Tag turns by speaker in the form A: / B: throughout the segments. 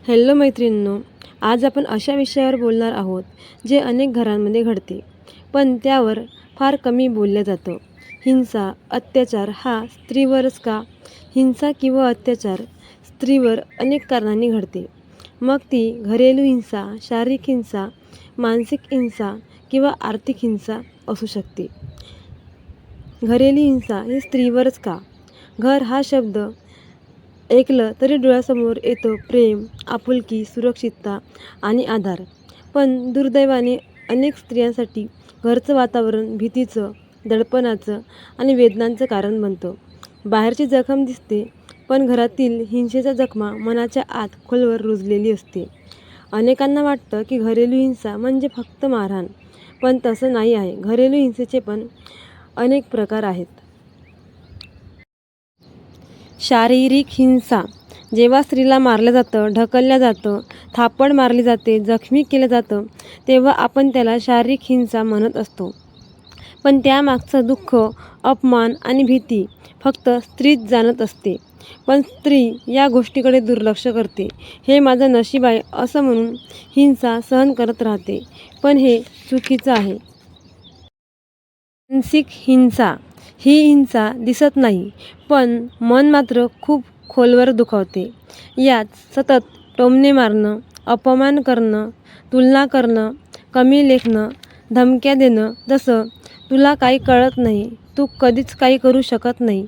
A: Hello मैत्रिणींनो, आज आपण अशा विषयावर बोलणार आहोत जे अनेक घरांमध्ये घडते, पण त्यावर फार कमी बोललं जातं. हिंसा, अत्याचार हा स्त्रीवरच का? हिंसा किंवा अत्याचार स्त्रीवर अनेक कारणांनी घडते. मग ती घरेलू हिंसा, शारीरिक हिंसा, मानसिक हिंसा किंवा आर्थिक हिंसा असू शकते. घरेलू हिंसा ही स्त्रीवरच का? घर हा शब्द ऐकलं तरी डोळ्यासमोर येतो प्रेम, आपुलकी, सुरक्षितता आणि आधार. पण दुर्दैवाने अनेक स्त्रियांसाठी घरचं वातावरण भीतीचं, दडपणाचं आणि वेदनांचं कारण बनतं. बाहेरची जखम दिसते, पण घरातील हिंसेच्या जखमा मनाच्या आत खोलवर रुजलेली असते. अनेकांना वाटतं की घरेलू हिंसा म्हणजे फक्त मारहाण, पण तसं नाही आहे. घरेलू हिंसेचे पण अनेक प्रकार आहेत. शारीरिक हिंसा, जेव्हा स्त्रीला मारलं जातं, ढकललं जातं, थापड मारली जाते, जखमी केलं जातं, तेव्हा आपण त्याला शारीरिक हिंसा म्हणत असतो. पण त्यामागचं दुःख, अपमान आणि भीती फक्त स्त्रीच जाणत असते. पण स्त्री या गोष्टीकडे दुर्लक्ष करते. हे माझं नशीब आहे असं म्हणून हिंसा सहन करत राहते. पण हे चुकीचं आहे. मानसिक हिंसा, ही हिंसा दिसत नाही, पण मन मात्र खूप खोलवर दुखावते. यात सतत टोमणे मारणं, अपमान करणं, तुलना करणं, कमी लेखणं, धमक्या देणं, जसं तुला काही कळत नाही, तू कधीच काही करू शकत नाही,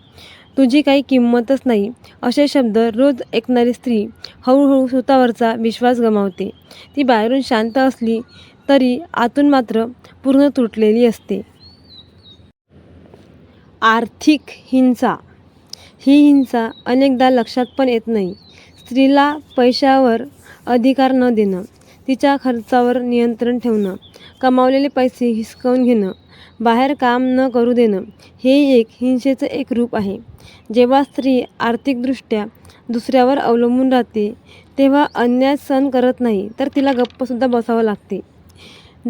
A: तुझी काही किंमतच नाही, असे शब्द रोज ऐकणारी स्त्री हळूहळू स्वतःवरचा विश्वास गमावते. ती बाहेरून शांत असली तरी आतून मात्र पूर्ण तुटलेली असते. आर्थिक हिंसा, ही हिंसा अनेकदा लक्षात पण येत नाही. स्त्रीला पैशावर अधिकार न देणं, तिच्या खर्चावर नियंत्रण ठेवणं, कमावलेले पैसे हिसकावून घेणं, बाहेर काम न करू देणं, हे एक हिंसेचं एक रूप आहे. जेव्हा स्त्री आर्थिकदृष्ट्या दुसऱ्यावर अवलंबून राहते, तेव्हा अन्याय सहन करत नाही, तर तिला गप्पसुद्धा बसावं लागते.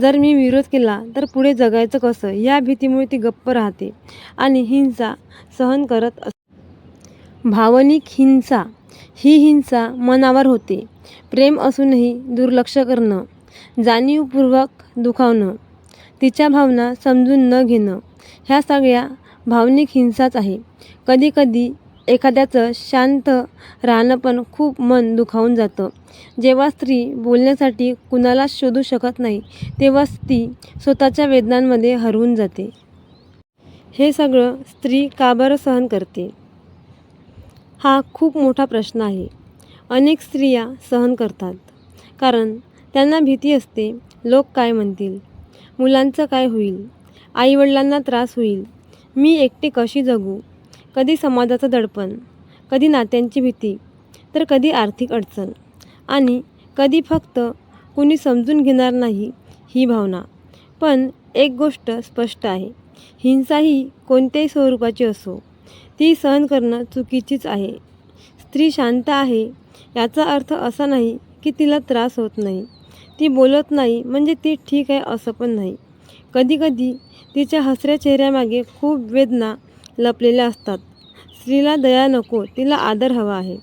A: जर मी विरोध केला तर पुढे जगायचं कसं, या भीतीमुळे ती गप्प राहते आणि हिंसा सहन करत असते. भावनिक हिंसा, ही हिंसा मनावर होते. प्रेम असूनही दुर्लक्ष करणं, जाणीवपूर्वक दुखावणं, तिच्या भावना समजून न घेणं, ह्या सगळ्या भावनिक हिंसाच आहे. कधीकधी एखाद्याचं शांत राहणं पण खूप मन दुखावून जातं. जेव्हा स्त्री बोलण्यासाठी कुणालाच शोधू शकत नाही, तेव्हाच ती स्वतःच्या वेदनांमध्ये हरवून जाते. हे सगळं स्त्री का बरं सहन करते? हा खूप मोठा प्रश्न आहे. अनेक स्त्रिया सहन करतात कारण त्यांना भीती असते, लोक काय म्हणतील, मुलांचं काय होईल, आईवडिलांना त्रास होईल, मी एकटी कशी जगू. कधी समाजाचं दडपण, कधी नात्यांची भीती, तर कधी आर्थिक अडचण आणि कधी फक्त कुणी समजून घेणार नाही ही भावना. पण एक गोष्ट स्पष्ट आहे, हिंसा ही कोणत्याही स्वरूपाची असो, ती सहन करणं चुकीचीच आहे. स्त्री शांत आहे याचा अर्थ असा नाही की तिला त्रास होत नाही. ती बोलत नाही म्हणजे ती ठीक आहे असं पण नाही. कधीकधी तिच्या हसऱ्या चेहऱ्यामागे खूप वेदना लपलेल्या असतात. स्त्रीला दया नको, तिला आदर हवा आहे,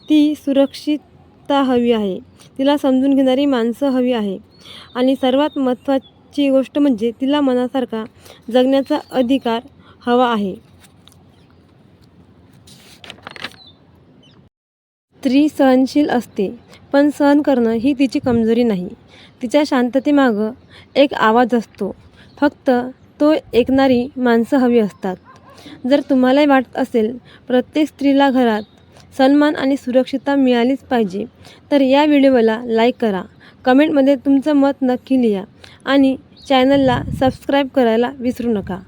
A: ती सुरक्षितता हवी आहे, तिला समजून घेणारी माणसं हवी आहे आणि सर्वात महत्त्वाची गोष्ट म्हणजे तिला मनासारखा जगण्याचा अधिकार हवा आहे. स्त्री सहनशील असते, पण सहन करणं ही तिची कमजोरी नाही. तिच्या शांततेमागं एक आवाज असतो, फक्त तो ऐकणारी माणसं हवी असतात. जर तुम्हालाही वाटत असेल प्रत्येक स्त्रीला घरात सन्मान आणि सुरक्षितता मिळालीच पाहिजे, तर या व्हिडिओला लाईक करा, कमेंटमध्ये तुमचं मत नक्की लिहा आणि चॅनलला सबस्क्राईब करायला विसरू नका.